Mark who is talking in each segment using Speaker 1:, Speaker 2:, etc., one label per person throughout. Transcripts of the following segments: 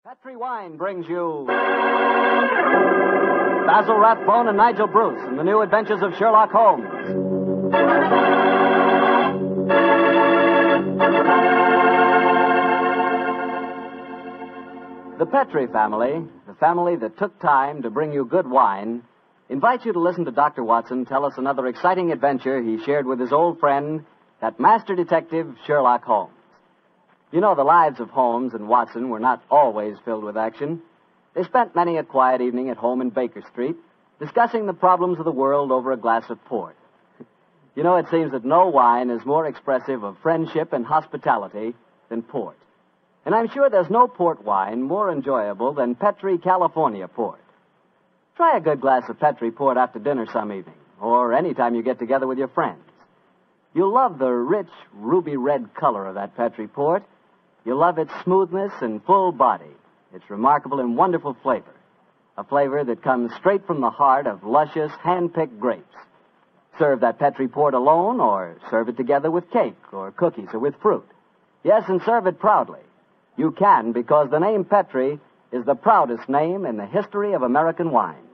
Speaker 1: Petri Wine brings you Basil Rathbone and Nigel Bruce in the new adventures of Sherlock Holmes. The Petri family, the family that took time to bring you good wine, invites you to listen to Dr. Watson tell us another exciting adventure he shared with his old friend, that master detective, Sherlock Holmes. You know, the lives of Holmes and Watson were not always filled with action. They spent many a quiet evening at home in Baker Street, discussing the problems of the world over a glass of port. You know, it seems that no wine is more expressive of friendship and hospitality than port. And I'm sure there's no port wine more enjoyable than Petri California port. Try a good glass of Petri port after dinner some evening, or any time you get together with your friends. You'll love the rich, ruby red color of that Petri port. You'll love its smoothness and full body, its remarkable and wonderful flavor, a flavor that comes straight from the heart of luscious, hand-picked grapes. Serve that Petri port alone, or serve it together with cake or cookies or with fruit. Yes, and serve it proudly. You can, because the name Petri is the proudest name in the history of American wines.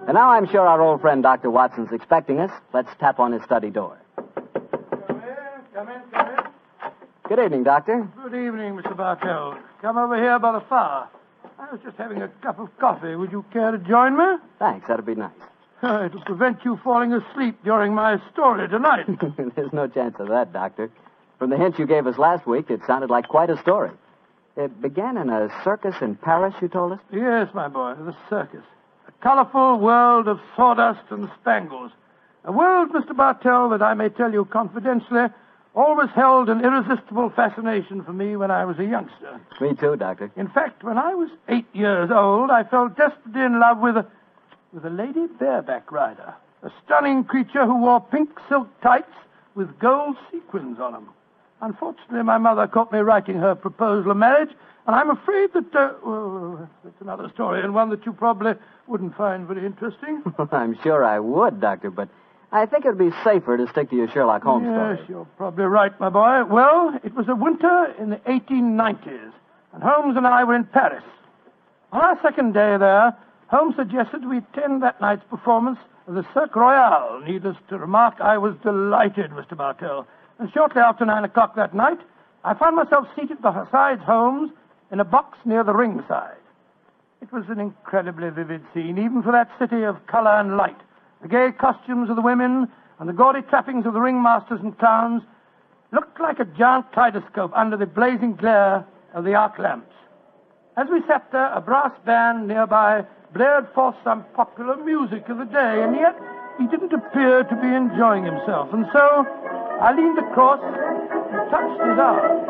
Speaker 1: And now I'm sure our old friend Dr. Watson's expecting us. Let's tap on his study door.
Speaker 2: Come in.
Speaker 1: Good evening, Doctor.
Speaker 2: Good evening, Mr. Bartell. Come over here by the fire. I was just having a cup of coffee. Would you care to join me?
Speaker 1: Thanks, that'd be nice.
Speaker 2: It'll prevent you falling asleep during my story tonight.
Speaker 1: There's no chance of that, Doctor. From the hint you gave us last week, it sounded like quite a story. It began in a circus in Paris, you told us?
Speaker 2: Yes, my boy, the circus. A colorful world of sawdust and spangles. A world, Mr. Bartell, that I may tell you confidentially, always held an irresistible fascination for me when I was a youngster.
Speaker 1: Me too, Doctor.
Speaker 2: In fact, when I was 8 years old, I fell desperately in love with a lady bareback rider, a stunning creature who wore pink silk tights with gold sequins on them. Unfortunately, my mother caught me writing her proposal of marriage, and I'm afraid that, that's another story, and one that you probably wouldn't find very interesting.
Speaker 1: I'm sure I would, Doctor, but I think it would be safer to stick to your Sherlock Holmes story.
Speaker 2: Yes, you're probably right, my boy. Well, it was a winter in the 1890s, and Holmes and I were in Paris. On our second day there, Holmes suggested we attend that night's performance of the Cirque Royale. Needless to remark, I was delighted, Mr. Bartell. And shortly after 9 o'clock that night, I found myself seated beside Holmes in a box near the ringside. It was an incredibly vivid scene, even for that city of color and light. The gay costumes of the women and the gaudy trappings of the ringmasters and clowns looked like a giant kaleidoscope under the blazing glare of the arc lamps. As we sat there, a brass band nearby blared forth some popular music of the day, and yet he didn't appear to be enjoying himself. And so I leaned across and touched his arm.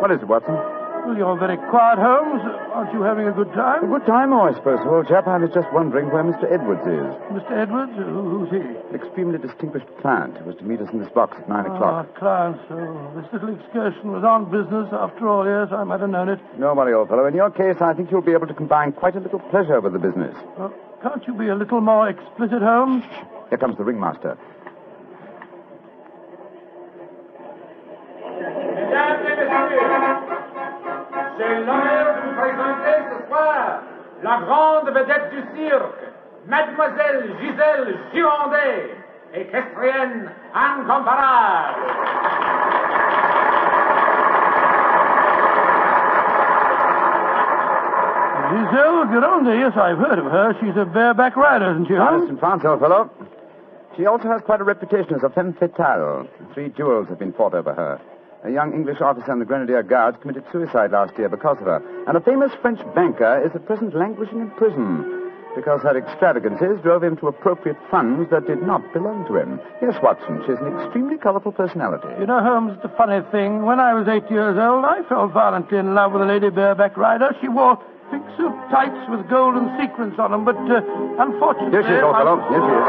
Speaker 3: What is it, Watson?
Speaker 2: Well, you're very quiet, Holmes. Aren't you having a good time?
Speaker 3: A good time, I suppose, old chap. I was just wondering where Mr. Edwards is.
Speaker 2: Mr. Edwards? Who's he?
Speaker 3: An extremely distinguished client who was to meet us in this box at 9 o'clock.
Speaker 2: Client, so this little excursion was on business. After all, yes, I might have known it.
Speaker 3: No worry, old fellow. In your case, I think you'll be able to combine quite a little pleasure with the business.
Speaker 2: Well, can't you be a little more explicit, Holmes?
Speaker 3: Here comes the ringmaster.
Speaker 4: Mesdames et messieurs, c'est l'honneur de vous présenter ce soir la grande vedette du cirque, Mademoiselle Gisèle Girondet, équestrienne incomparable.
Speaker 2: Giselle Gironde, yes, I've heard of her. She's a bareback rider, isn't she, Holmes?
Speaker 3: Honest in France, old fellow. She also has quite a reputation as a femme fatale. 3 duels have been fought over her. A young English officer in the Grenadier Guards committed suicide last year because of her. And a famous French banker is at present languishing in prison because her extravagances drove him to appropriate funds that did not belong to him. Yes, Watson, she's an extremely colorful personality.
Speaker 2: You know, Holmes, the funny thing, when I was 8 years old, I fell violently in love with a lady bareback rider. She wore pink silk tights with golden sequins on them, but unfortunately...
Speaker 3: Here she is, old fellow. Here she is.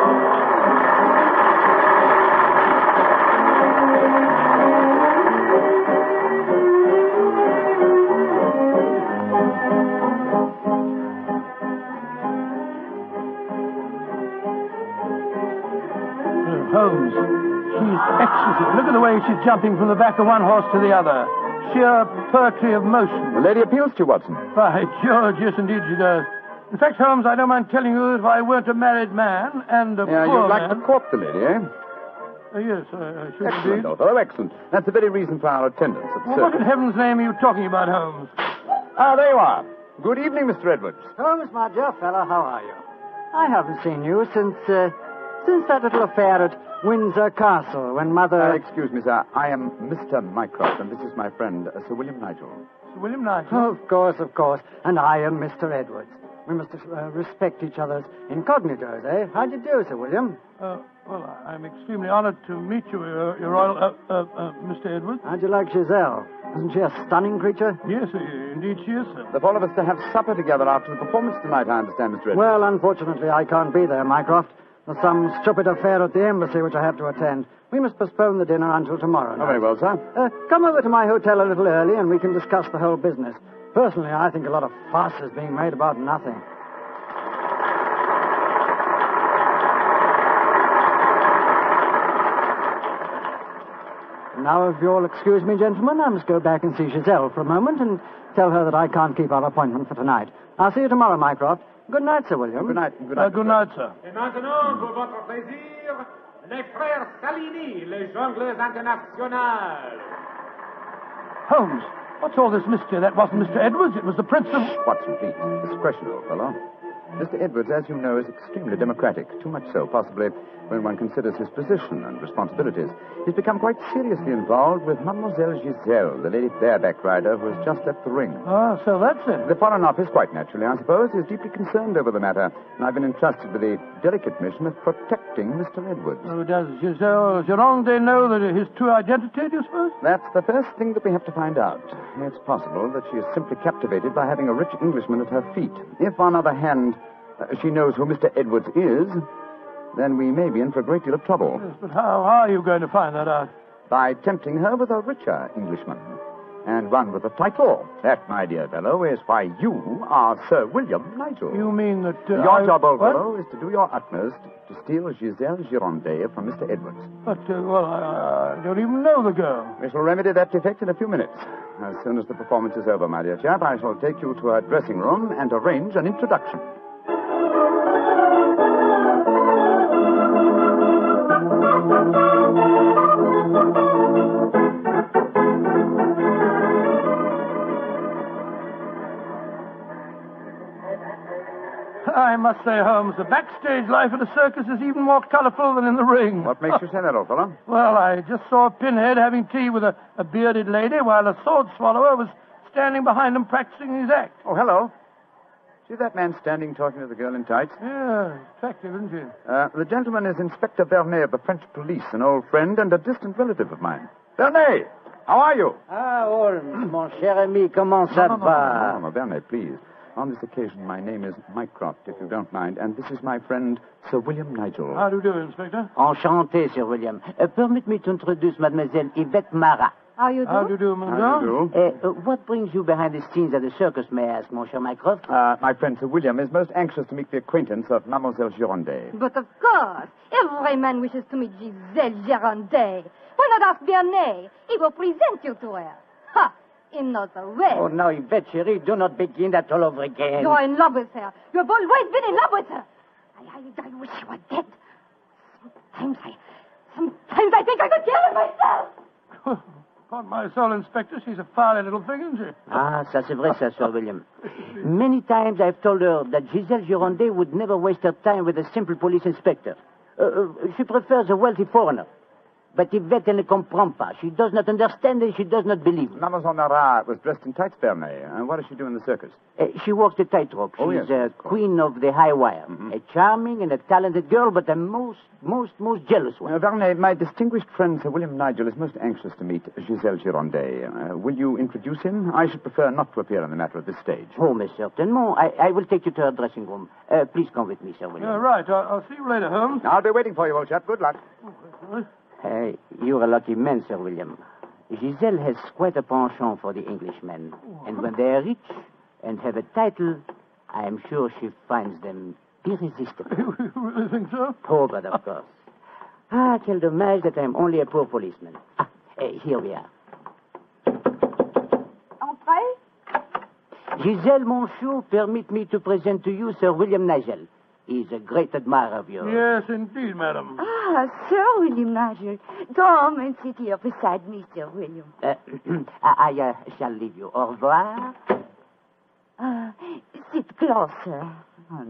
Speaker 2: Look at the way she's jumping from the back of one horse to the other. Sheer poetry of motion.
Speaker 3: The lady appeals to you, Watson.
Speaker 2: By George, yes, indeed she does. In fact, Holmes, I don't mind telling you that if I weren't a married man and a poor
Speaker 3: you'd like
Speaker 2: man...
Speaker 3: to court the lady, eh?
Speaker 2: Yes, I should
Speaker 3: Excellent,
Speaker 2: indeed.
Speaker 3: old fellow, excellent. That's the very reason for our attendance at the
Speaker 2: Well, what
Speaker 3: circus.
Speaker 2: in heaven's name are you talking about, Holmes?
Speaker 3: Ah, there you are. Good evening, Mr. Edwards.
Speaker 5: Holmes, my dear fellow, how are you? I haven't seen you since that little affair at Windsor Castle when Mother...
Speaker 3: Excuse me, sir. I am Mr. Mycroft, and this is my friend, Sir William Nigel.
Speaker 2: Sir William Nigel?
Speaker 5: Oh, of course. And I am Mr. Edwards. We must respect each other's incognitos, eh? How do you do, Sir William?
Speaker 2: Well, I'm extremely honored to meet you, Your Royal... Mr. Edwards.
Speaker 5: How'd you like Giselle? Isn't she a stunning creature?
Speaker 2: Yes, indeed she is, sir.
Speaker 3: The four of us to have supper together after the performance tonight, I understand, Mr. Edwards.
Speaker 5: Well, unfortunately, I can't be there, Mycroft. There's some stupid affair at the embassy which I have to attend. We must postpone the dinner until tomorrow night.
Speaker 3: Oh, very well, sir.
Speaker 5: Come over to my hotel a little early and we can discuss the whole business. Personally, I think a lot of fuss is being made about nothing. Now, if you'll excuse me, gentlemen, I must go back and see Giselle for a moment and tell her that I can't keep our appointment for tonight. I'll see you tomorrow, Mycroft. Good night, Sir William.
Speaker 3: Good night. Good night,
Speaker 2: good night, sir.
Speaker 4: Et maintenant, pour votre plaisir, les frères Salini, les jongleurs internationaux.
Speaker 2: Holmes, what's all this mystery? That wasn't Mr. Edwards. It was the Prince of...
Speaker 3: Watson, please. Discretion, old fellow. Mr. Edwards, as you know, is extremely democratic. Too much so, possibly, when one considers his position and responsibilities. He's become quite seriously involved with Mademoiselle Giselle, the lady bareback rider who has just left the ring.
Speaker 2: Ah, so that's it.
Speaker 3: The Foreign Office, quite naturally, I suppose, is deeply concerned over the matter, and I've been entrusted with the delicate mission of protecting Mr. Edwards.
Speaker 2: Oh, does Giselle Gironde know that his true identity, do you suppose?
Speaker 3: That's the first thing that we have to find out. It's possible that she is simply captivated by having a rich Englishman at her feet. If, on the other hand, she knows who Mr. Edwards is, then we may be in for a great deal of trouble.
Speaker 2: Yes, but how are you going to find that out?
Speaker 3: By tempting her with a richer Englishman. And one with a title. That, my dear fellow, is why you are Sir William Nigel.
Speaker 2: You mean that...
Speaker 3: Your job, old
Speaker 2: what?
Speaker 3: fellow, is to do your utmost to steal Giselle Gironde from Mr. Edwards.
Speaker 2: But, I don't even know the girl.
Speaker 3: We shall remedy that defect in a few minutes. As soon as the performance is over, my dear chap, I shall take you to her dressing room and arrange an introduction.
Speaker 2: I must say, Holmes, the backstage life at a circus is even more colorful than in the ring.
Speaker 3: What makes you say that, old fellow?
Speaker 2: Well, I just saw a pinhead having tea with a bearded lady while a sword swallower was standing behind him practicing his act.
Speaker 3: Oh, hello. See that man standing talking to the girl in tights?
Speaker 2: Yeah, attractive, isn't she?
Speaker 3: The gentleman is Inspector Vernet of the French police, an old friend and a distant relative of mine. Vernet, how are you?
Speaker 5: Ah, Holmes, mon cher ami, comment ça va?
Speaker 3: No, Vernet, please. On this occasion, my name is Mycroft, if you don't mind, and this is my friend, Sir William Nigel.
Speaker 2: How do you do, Inspector?
Speaker 6: Enchanté, Sir William. Permit me to introduce Mademoiselle Yvette Marat.
Speaker 7: How you do?
Speaker 2: How do you do,
Speaker 3: How do you do?
Speaker 6: What brings you behind the scenes at the circus, may I ask, Monsieur Mycroft?
Speaker 3: My friend Sir William is most anxious to make the acquaintance of Mademoiselle Gironde.
Speaker 7: But of course, every man wishes to meet Giselle Gironde. Why not ask Bernet? He will present you to her. Ha! He knows the way.
Speaker 6: Oh, no, Yvette, chérie, do not begin that all over again.
Speaker 7: You're in love with her. You've always been in love with her. I wish you were dead. Sometimes I think I could kill her myself.
Speaker 2: Upon my soul, Inspector, she's a fiery little thing, isn't she?
Speaker 6: Ah, ça c'est vrai, ça, Sir William. Many times I've told her that Giselle Gironde would never waste her time with a simple police inspector. She prefers a wealthy foreigner. But Yvette ne comprend pas. She does not understand and she does not believe.
Speaker 3: Mademoiselle Marat was dressed in tights, Vernet. And what does she do in the circus?
Speaker 6: She walks the tightrope.
Speaker 3: Oh,
Speaker 6: She's
Speaker 3: yes,
Speaker 6: queen of the high wire.
Speaker 3: Mm-hmm.
Speaker 6: A charming and a talented girl, but a most jealous one.
Speaker 3: Vernet, my distinguished friend Sir William Nigel is most anxious to meet Giselle Gironde. Will you introduce him? I should prefer not to appear on the matter at this stage.
Speaker 6: Oh, mais certainement. I will take you to her dressing room. Please come with me, Sir William.
Speaker 2: Right. I'll see you later, Holmes.
Speaker 3: I'll be waiting for you, old chap. Good luck.
Speaker 6: You're a lucky man, Sir William. Giselle has quite a penchant for the Englishmen. And when they are rich and have a title, I am sure she finds them irresistible.
Speaker 2: You really think so?
Speaker 6: Oh, but of course. Ah, quel dommage that I'm only a poor policeman. Here we are.
Speaker 7: Entrez?
Speaker 6: Giselle Monchou, permit me to present to you Sir William Nigel. He's a great admirer of yours.
Speaker 2: Yes, indeed, madam.
Speaker 8: Ah, Sir William Nigel. Come and sit here beside me, Sir William.
Speaker 6: I shall leave you. Au revoir.
Speaker 8: Sit closer.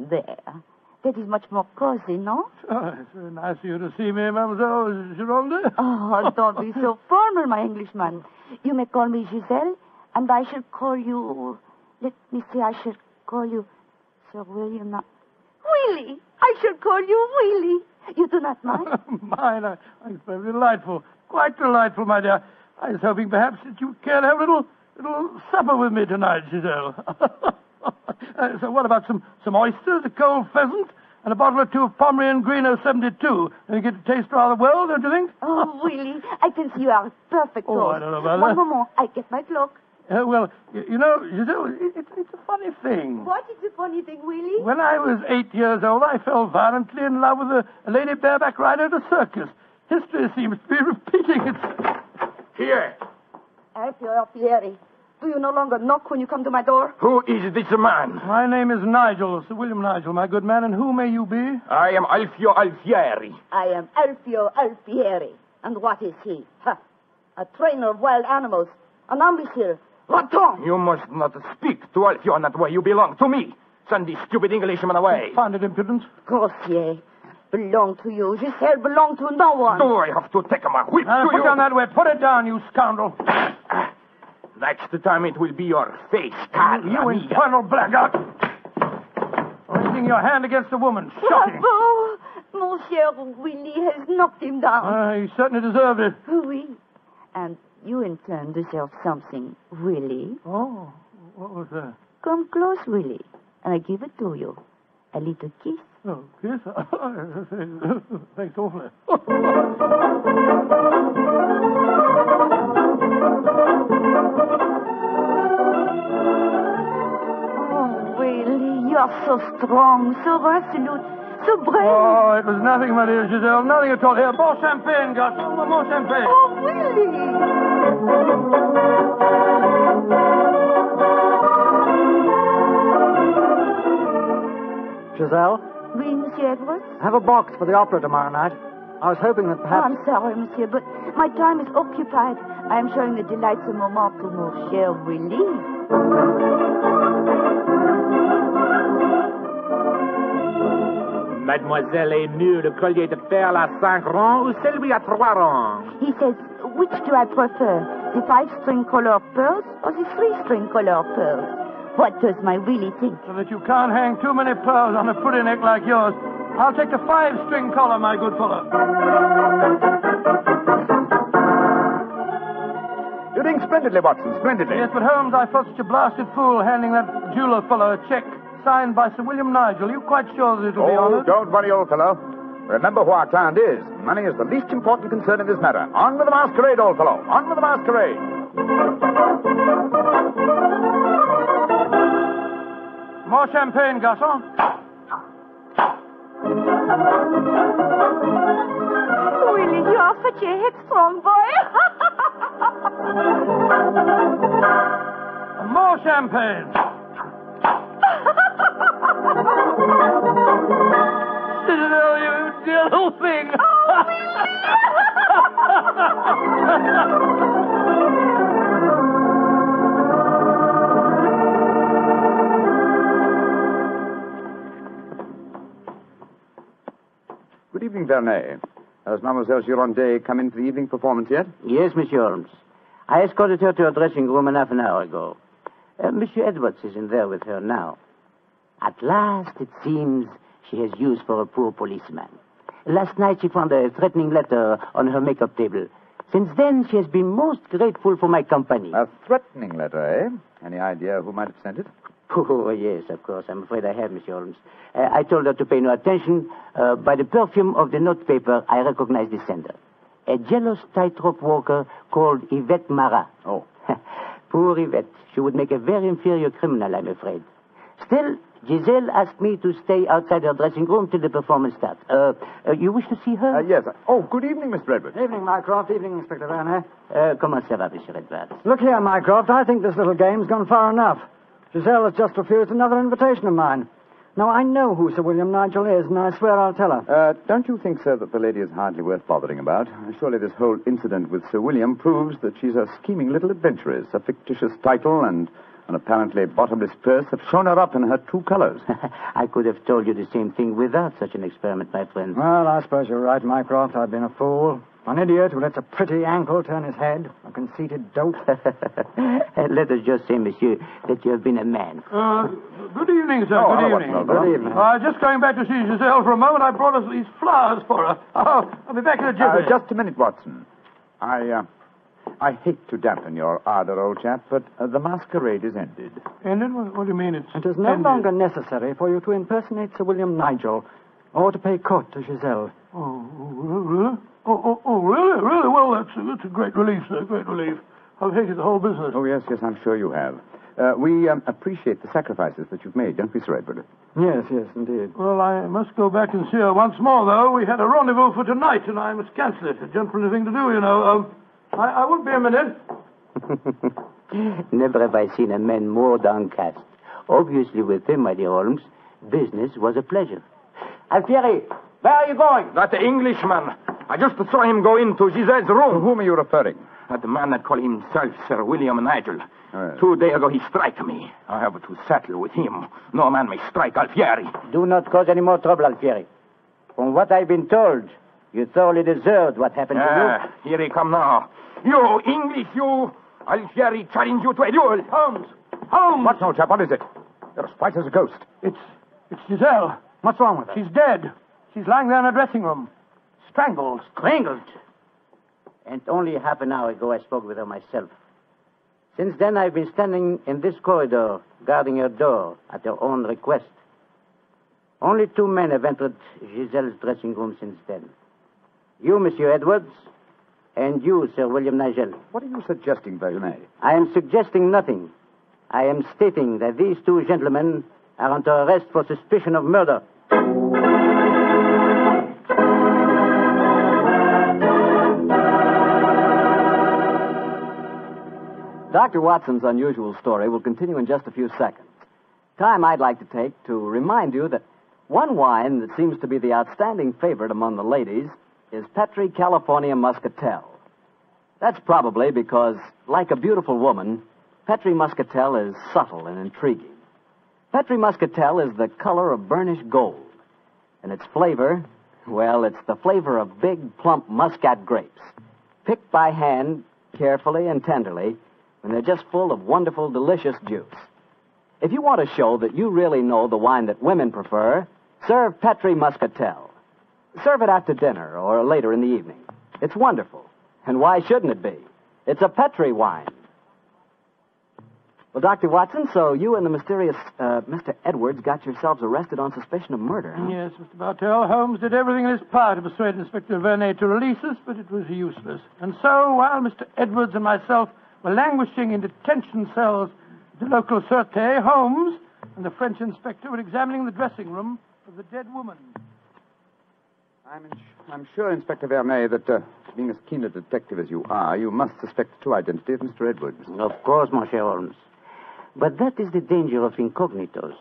Speaker 8: There. That is much more cozy, no?
Speaker 2: Oh, it's very nice of you to see me, Mademoiselle Gironde.
Speaker 8: Oh, don't be so formal, my Englishman. You may call me Giselle, and I shall call you... Let me see, I shall call you Sir William... Willie! I shall call you Willie. You do not mind?
Speaker 2: Mine, it's very delightful. Quite delightful, my dear. I was hoping perhaps that you care to have a little supper with me tonight, Giselle. So what about some oysters, a cold pheasant, and a bottle or two of Pomeranian Green 072? And you get to taste rather well, don't you think?
Speaker 8: Oh, Willie, I can see you are a perfect host.
Speaker 2: Oh, I don't know about
Speaker 8: One
Speaker 2: that.
Speaker 8: moment, I get my cloak.
Speaker 2: Well, you know, Giselle, it's a funny thing.
Speaker 8: What is the funny thing, Willie?
Speaker 2: When I was 8 years old, I fell violently in love with a lady bareback rider at a circus. History seems to be repeating itself.
Speaker 4: Here.
Speaker 8: Alfieri, do you no longer knock when you come to my door?
Speaker 4: Who is this man?
Speaker 2: My name is Nigel, Sir William Nigel, my good man, and who may you be?
Speaker 4: I am Alfio Alfieri.
Speaker 8: I am Alfio Alfieri. And what is he? Ha! A trainer of wild animals. An imbecile. Va-t'en!
Speaker 4: You must not speak to Alfio in that way. You belong to me. Send this stupid Englishman away.
Speaker 2: Confounded impudence.
Speaker 8: Grossier. Belong to you. Giselle belong to no one.
Speaker 4: Do I have to take my whip to
Speaker 2: Put
Speaker 4: you?
Speaker 2: down that way. Put it down, you scoundrel.
Speaker 4: Next time it will be your face,
Speaker 2: You infernal blackguard. Raising your hand against a woman. Shocking.
Speaker 8: Bravo! Monsieur Willie has knocked him down.
Speaker 2: He certainly deserved it.
Speaker 8: Oui. And you in turn deserve something, Willie.
Speaker 2: Oh, what was that?
Speaker 8: Come close, Willie, and I give it to you. A little kiss.
Speaker 2: Oh, kiss? Thanks awfully.
Speaker 8: Oh, Willie, you are so strong, so resolute, so brave.
Speaker 2: Oh, it was nothing, my dear Giselle. Nothing at all. Here, more champagne, Gus. More champagne.
Speaker 8: Oh, Willie!
Speaker 5: Giselle,
Speaker 8: Oui, Monsieur Edwards?
Speaker 5: have a box for the opera tomorrow night. I was hoping that
Speaker 8: Oh,
Speaker 5: perhaps...
Speaker 8: I'm sorry, Monsieur, but my time is occupied. I am showing the delightsome moment to mon cher Willie.
Speaker 4: Mademoiselle est mieux le collier de perles à 5 rangs ou celui à 3 rangs?
Speaker 8: He says, which do I prefer, the 5-string color pearls or the 3-string color pearls? What does my Willie think?
Speaker 2: So that you can't hang too many pearls on a pretty neck like yours. I'll take the 5-string collar, my good fellow.
Speaker 3: You're doing splendidly, Watson, splendidly.
Speaker 2: Yes, but Holmes, I felt such a blasted fool handing that jeweler fellow a check signed by Sir William Nigel. Are you quite sure that it'll be
Speaker 3: Oh,
Speaker 2: honored?
Speaker 3: don't worry, old fellow. Remember who our client is. Money is the least important concern in this matter. On with the masquerade, old fellow. On with the masquerade.
Speaker 2: More champagne, garçon.
Speaker 8: Willie, you are such a headstrong boy.
Speaker 2: More champagne. Citadel, you dear little thing.
Speaker 3: Good evening, Vernet. Has Mademoiselle Gironde come in for the evening performance yet?
Speaker 6: Yes, Monsieur Holmes. I escorted her to her dressing room half an hour ago. Monsieur Edwards is in there with her now. At last, it seems, she has use for a poor policeman. Last night, she found a threatening letter on her makeup table. Since then, she has been most grateful for my company.
Speaker 3: A threatening letter, eh? Any idea who might have sent it?
Speaker 6: Oh, yes, of course. I'm afraid I have, Monsieur Holmes. I told her to pay no attention. By the perfume of the notepaper, I recognized the sender. A jealous tightrope walker called Yvette Marat.
Speaker 3: Oh.
Speaker 6: Poor Yvette. She would make a very inferior criminal, I'm afraid. Still, Giselle asked me to stay outside her dressing room till the performance starts. You wish to see her?
Speaker 3: Yes. Oh, good evening, Mr. Edwards.
Speaker 5: Evening, Mycroft. Evening, Inspector Werner.
Speaker 6: Comment ça va, Monsieur Edwards?
Speaker 5: Look here, Mycroft. I think this little game's gone far enough. Giselle has just refused another invitation of mine. Now, I know who Sir William Nigel is, and I swear I'll tell her.
Speaker 3: Don't you think, sir, that the lady is hardly worth bothering about? Surely this whole incident with Sir William proves that she's a scheming little adventuress. A fictitious title and an apparently bottomless purse have shown her up in her true colors.
Speaker 6: I could have told you the same thing without such an experiment, my friend.
Speaker 5: Well, I suppose you're right, Mycroft. I've been a fool. An idiot who lets a pretty ankle turn his head. A conceited dope.
Speaker 6: Let us just say, monsieur, that you have been a man.
Speaker 2: Good evening, sir.
Speaker 3: Oh,
Speaker 2: good
Speaker 3: hello,
Speaker 2: evening.
Speaker 3: Watson. Good evening.
Speaker 2: Just going back to see Giselle for a moment, I brought us these flowers for her. I'll be back in a jiffy.
Speaker 3: Just a minute, Watson. I hate to dampen your ardor, old chap, but the masquerade is ended.
Speaker 2: Ended? What do you mean it's
Speaker 5: It is no longer necessary for you to impersonate Sir William Nigel or to pay court to Giselle.
Speaker 2: Oh, really? Really? Really? Well, that's a great relief, sir. Great relief. I've hated the whole business.
Speaker 3: Oh, yes, I'm sure you have. We appreciate the sacrifices that you've made, don't we, Sir Edward?
Speaker 5: Yes, indeed.
Speaker 2: Well, I must go back and see her once more, though. We had a rendezvous for tonight, and I must cancel it. A gentlemanly thing to do, you know. I won't be a minute.
Speaker 6: Never have I seen a man more downcast. Obviously, with him, my dear Holmes, business was a pleasure. Alfieri, where are you going?
Speaker 9: That Englishman. I just saw him go into Giselle's
Speaker 3: To
Speaker 9: room.
Speaker 3: whom are you referring?
Speaker 9: The man that called himself Sir William Nigel.
Speaker 3: Yes.
Speaker 9: 2 days ago, he struck me. I have to settle with him. No man may strike Alfieri.
Speaker 6: Do not cause any more trouble, Alfieri. From what I've been told, you thoroughly deserved what happened to you.
Speaker 9: Here he come now. You, English, you. Alfieri challenge you to a duel.
Speaker 2: Holmes!
Speaker 3: What, old chap? What is it? You're as white as a ghost.
Speaker 2: It's Giselle.
Speaker 5: What's wrong with her?
Speaker 2: She's dead. She's lying there in her dressing room. Strangled.
Speaker 6: Strangled. And only half an hour ago I spoke with her myself. Since then I've been standing in this corridor, guarding her door at her own request. Only 2 men have entered Giselle's dressing room since then. You, Monsieur Edwards, and you, Sir William Nigel.
Speaker 3: What are you suggesting, Vernet?
Speaker 6: I am suggesting nothing. I am stating that these 2 gentlemen are under arrest for suspicion of murder.
Speaker 1: Dr. Watson's unusual story will continue in just a few seconds. Time I'd like to take to remind you that one wine that seems to be the outstanding favorite among the ladies is Petri California Muscatel. That's probably because, like a beautiful woman, Petri Muscatel is subtle and intriguing. Petri Muscatel is the color of burnished gold. And its flavor, well, it's the flavor of big, plump Muscat grapes, picked by hand, carefully and tenderly, when they're just full of wonderful, delicious juice. If you want to show that you really know the wine that women prefer, serve Petri Muscatel. Serve it after dinner or later in the evening. It's wonderful. And why shouldn't it be? It's a Petri wine. Well, Dr. Watson, so you and the mysterious Mr. Edwards got yourselves arrested on suspicion of murder, huh?
Speaker 2: Yes, Mr. Bartell. Holmes did everything in his power to persuade Inspector Vernet to release us, but it was useless. And so, while Mr. Edwards and myself were languishing in detention cells at the local Sûreté, Holmes and the French inspector were examining the dressing room of the dead woman.
Speaker 3: I'm sure, Inspector Vernet, that being as keen a detective as you are, you must suspect the true identity of Mr. Edwards.
Speaker 6: Of course, Monsieur Holmes. But that is the danger of incognitos.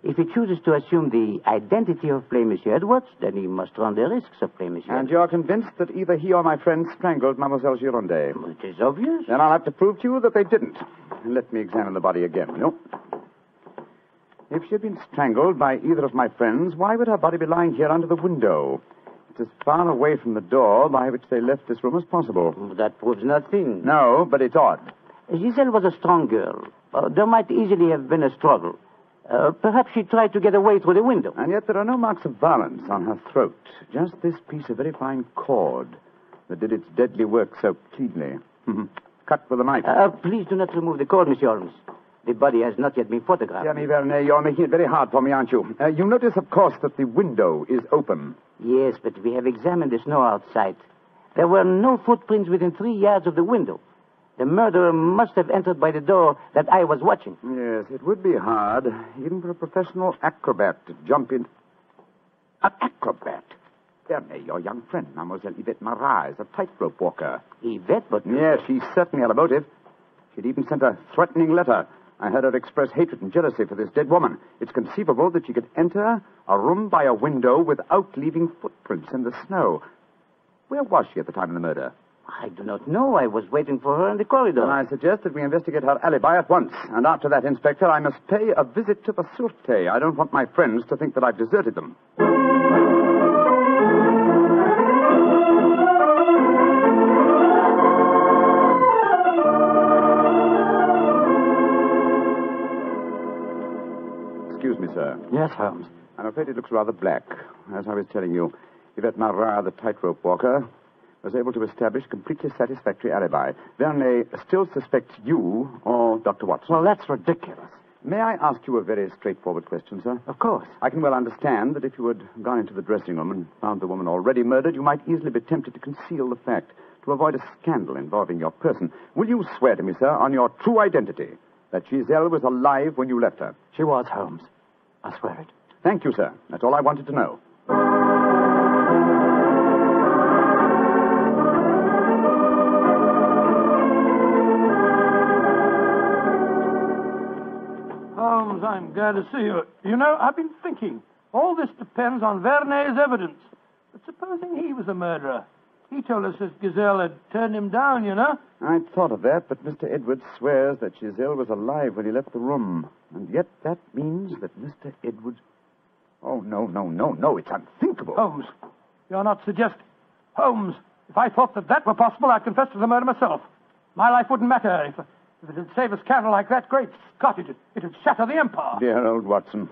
Speaker 6: If he chooses to assume the identity of plain Monsieur Edwards, then he must run the risks of plain Monsieur
Speaker 3: And
Speaker 6: Edwards.
Speaker 3: you're convinced that either he or my friend strangled Mademoiselle Girondet?
Speaker 6: It is obvious.
Speaker 3: Then I'll have to prove to you that they didn't. Let me examine the body again, will you? If she had been strangled by either of my friends, why would her body be lying here under the window? It's as far away from the door by which they left this room as possible.
Speaker 6: That proves nothing.
Speaker 3: No, but it's odd.
Speaker 6: Giselle was a strong girl. There might easily have been a struggle. Perhaps she tried to get away through the window.
Speaker 3: And yet there are no marks of violence on her throat. Just this piece of very fine cord that did its deadly work so cleanly. Cut with a knife.
Speaker 6: Please do not remove the cord, Monsieur Holmes. The body has not yet been photographed.
Speaker 3: Dear me, Vernet, you're making it very hard for me, aren't you? You notice, of course, that the window is open.
Speaker 6: Yes, but we have examined the snow outside. There were no footprints within 3 yards of the window. The murderer must have entered by the door that I was watching.
Speaker 3: Yes, it would be hard, even for a professional acrobat, to jump in. An acrobat? Vernet, your young friend, Mademoiselle Yvette Marat, is a tightrope walker.
Speaker 6: Yvette, but...
Speaker 3: Yes, she certainly had a motive. She'd even sent a threatening letter. I heard her express hatred and jealousy for this dead woman. It's conceivable that she could enter a room by a window without leaving footprints in the snow. Where was she at the time of the murder?
Speaker 6: I do not know. I was waiting for her in the corridor.
Speaker 3: Then I suggest that we investigate her alibi at once. And after that, Inspector, I must pay a visit to the Sûreté. I don't want my friends to think that I've deserted them. Excuse me, sir.
Speaker 5: Yes, Holmes.
Speaker 3: I'm afraid it looks rather black. As I was telling you, Yvette Marat, the tightrope walker, was able to establish a completely satisfactory alibi. Vernet still suspects you or Dr. Watson.
Speaker 5: Well, that's ridiculous.
Speaker 3: May I ask you a very straightforward question, sir?
Speaker 5: Of course.
Speaker 3: I can well understand that if you had gone into the dressing room and found the woman already murdered, you might easily be tempted to conceal the fact, to avoid a scandal involving your person. Will you swear to me, sir, on your true identity, that Giselle was alive when you left her?
Speaker 5: She was, Holmes. I swear it.
Speaker 3: Thank you, sir. That's all I wanted to know.
Speaker 2: Holmes, I'm glad to see you. You know, I've been thinking. All this depends on Vernet's evidence. But supposing he was the murderer. He told us that Giselle had turned him down, you know.
Speaker 3: I'd thought of that, but Mr. Edwards swears that Giselle was alive when he left the room. And yet that means that Mr. Edwards... Oh, no, it's unthinkable.
Speaker 2: Holmes, you're not suggesting. Holmes, if I thought that were possible, I'd confess to the murder myself. My life wouldn't matter if it'd save a scandal like that. Great Scott, it'd shatter the empire.
Speaker 3: Dear old Watson,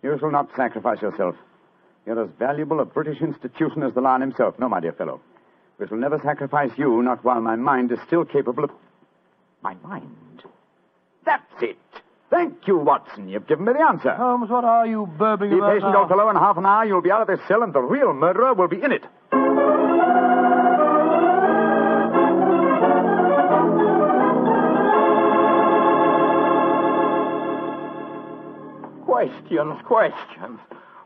Speaker 3: you shall not sacrifice yourself. You're as valuable a British institution as the Lion himself. No, my dear fellow. We shall never sacrifice you, not while my mind is still capable of... My mind? That's it. Thank you, Watson. You've given me the answer.
Speaker 2: Holmes, what are you burbling
Speaker 3: Be
Speaker 2: about
Speaker 3: patient,
Speaker 2: now?
Speaker 3: old fellow. In half an hour, you'll be out of this cell, and the real murderer will be in it.
Speaker 9: Questions.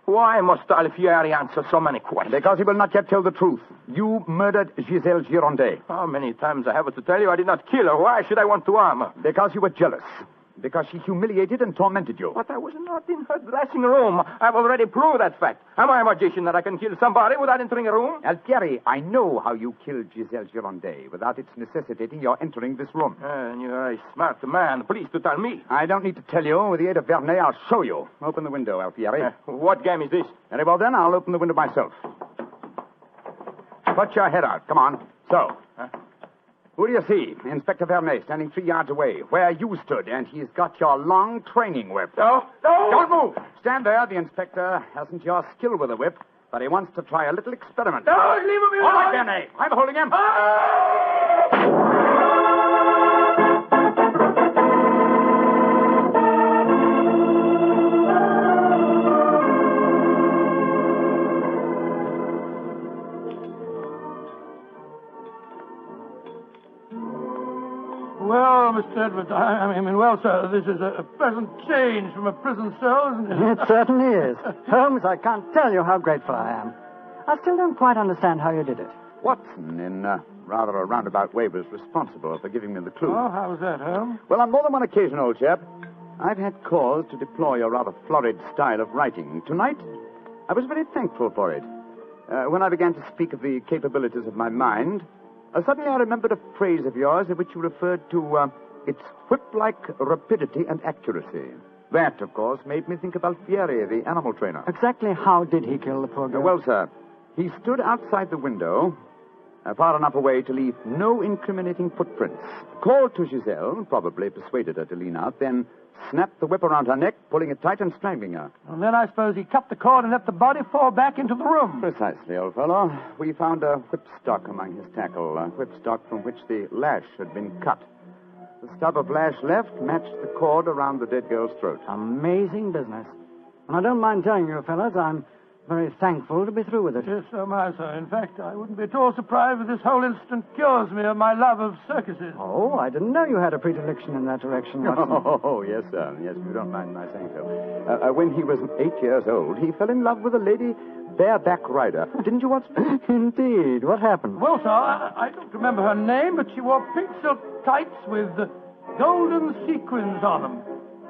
Speaker 9: Why must Alfieri answer so many questions?
Speaker 3: Because he will not yet tell the truth. You murdered Giselle Girondet.
Speaker 9: How many times I have to tell you I did not kill her? Why should I want to harm her?
Speaker 3: Because you were jealous. Because she humiliated and tormented you.
Speaker 9: But I was not in her dressing room. I've already proved that fact. Am I a magician that I can kill somebody without entering a room?
Speaker 3: Alfieri, I know how you killed Giselle Girondet without its necessitating your entering this room.
Speaker 9: And you're a smart man. Please to tell me.
Speaker 3: I don't need to tell you. With the aid of Vernet, I'll show you. Open the window, Alfieri.
Speaker 9: What game is this?
Speaker 3: Very well, then. I'll open the window myself. Put your head out. Come on. So. Who do you see? Inspector Vernet, standing 3 yards away, where you stood, and he's got your long training whip.
Speaker 9: No!
Speaker 3: Don't move! Stand there. The inspector hasn't your skill with a whip, but he wants to try a little experiment.
Speaker 9: No, leave him alone!
Speaker 3: All right, Vernet. I'm holding him.
Speaker 2: Well, Mr. Edwards, well, sir, this is a pleasant change from a prison cell, isn't it?
Speaker 5: It certainly is. Holmes, I can't tell you how grateful I am. I still don't quite understand how you did it.
Speaker 3: Watson, in rather a roundabout way, was responsible for giving me the clue.
Speaker 2: Oh, how's that, Holmes?
Speaker 3: Well, on more than one occasion, old chap, I've had cause to deplore your rather florid style of writing. Tonight, I was very thankful for it. When I began to speak of the capabilities of my mind, suddenly I remembered a phrase of yours in which you referred to its whip-like rapidity and accuracy. That, of course, made me think of Alfieri, the animal trainer.
Speaker 5: Exactly how did he kill the poor girl?
Speaker 3: Well, sir, he stood outside the window, far enough away to leave no incriminating footprints. Called to Giselle, probably persuaded her to lean out, then snapped the whip around her neck, pulling it tight and strangling her.
Speaker 2: And then I suppose he cut the cord and let the body fall back into the room.
Speaker 3: Precisely, old fellow. We found a whipstock among his tackle, a whipstock from which the lash had been cut. The stub of lash left matched the cord around the dead girl's throat.
Speaker 5: Amazing business. And I don't mind telling you, fellas, I'm very thankful to be through with it.
Speaker 2: Yes, so am I, sir. In fact, I wouldn't be at all surprised if this whole incident cures me of my love of circuses.
Speaker 5: Oh, I didn't know you had a predilection in that direction, Watson.
Speaker 3: Oh, yes, sir. Yes, if you don't mind my saying so. When he was 8 years old, he fell in love with a lady bareback rider. Didn't you, Watson?
Speaker 5: Indeed. What happened?
Speaker 2: Well, sir, I don't remember her name, but she wore pink silk tights with golden sequins on them.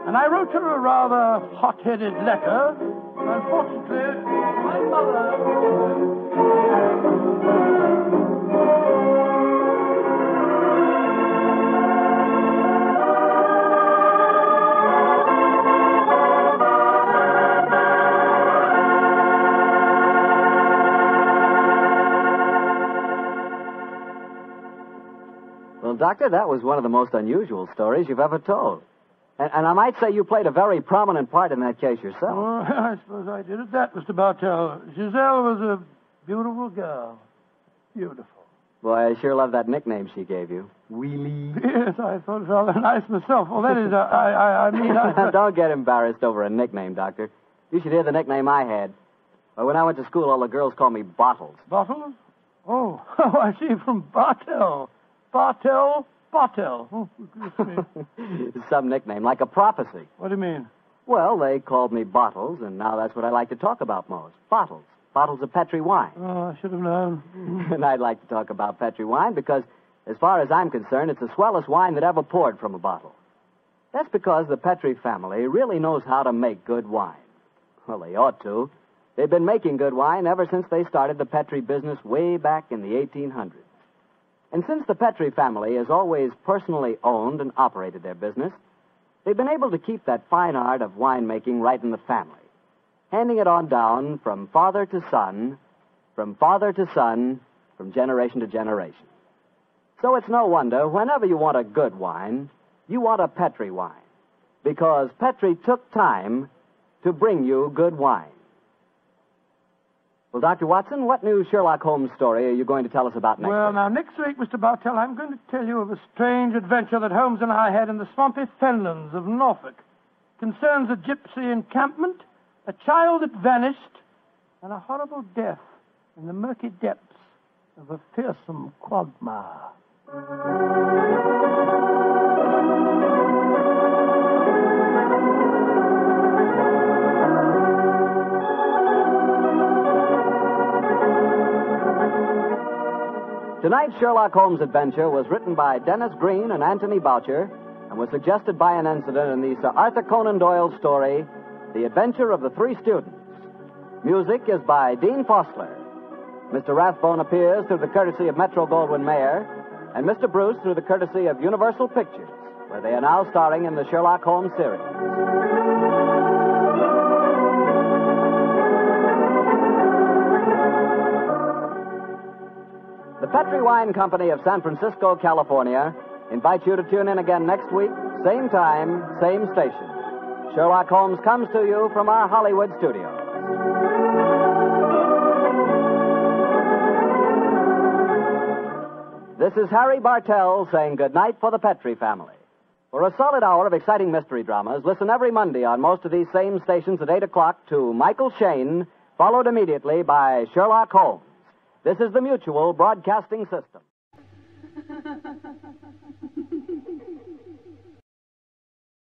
Speaker 2: And I wrote her a rather hot-headed letter. Unfortunately, my mother...
Speaker 1: Well, Doctor, that was one of the most unusual stories you've ever told. And I might say you played a very prominent part in that case yourself.
Speaker 2: Oh, I suppose I did it. That, Mr. Bartell. Giselle was a beautiful girl. Beautiful.
Speaker 1: Boy, I sure love that nickname she gave you. Wheelie.
Speaker 2: Yes, I thought it rather nice myself. Well, that is, I mean...
Speaker 1: Don't get embarrassed over a nickname, Doctor. You should hear the nickname I had. Well, when I went to school, all the girls called me Bottles.
Speaker 2: Bottles? Oh, I see, from Bartell. Bartell. Oh,
Speaker 1: Some nickname, like a prophecy.
Speaker 2: what do you mean?
Speaker 1: Well, they called me Bottles, and now that's what I like to talk about most. Bottles. Bottles of Petri wine.
Speaker 2: Oh, I should have known.
Speaker 1: And I'd like to talk about Petri wine because, as far as I'm concerned, it's the swellest wine that ever poured from a bottle. That's because the Petri family really knows how to make good wine. Well, they ought to. They've been making good wine ever since they started the Petri business way back in the 1800s. And since the Petri family has always personally owned and operated their business, they've been able to keep that fine art of winemaking right in the family, handing it on down from father to son, from generation to generation. So it's no wonder, whenever you want a good wine, you want a Petri wine, because Petri took time to bring you good wine. Well, Dr. Watson, what new Sherlock Holmes story are you going to tell us about next
Speaker 2: Well,
Speaker 1: week?
Speaker 2: now, next week, Mr. Bartell, I'm going to tell you of a strange adventure that Holmes and I had in the swampy fenlands of Norfolk. It concerns a gypsy encampment, a child that vanished, and a horrible death in the murky depths of a fearsome quagmire.
Speaker 1: Tonight's Sherlock Holmes adventure was written by Dennis Green and Anthony Boucher and was suggested by an incident in the Sir Arthur Conan Doyle story, The Adventure of the Three Students. Music is by Dean Fostler. Mr. Rathbone appears through the courtesy of Metro-Goldwyn-Mayer, and Mr. Bruce through the courtesy of Universal Pictures, where they are now starring in the Sherlock Holmes series. The Petri Wine Company of San Francisco, California, invites you to tune in again next week, same time, same station. Sherlock Holmes comes to you from our Hollywood studios. This is Harry Bartell saying goodnight for the Petri family. For a solid hour of exciting mystery dramas, listen every Monday on most of these same stations at 8 o'clock to Michael Shayne, followed immediately by Sherlock Holmes. This is the Mutual Broadcasting System.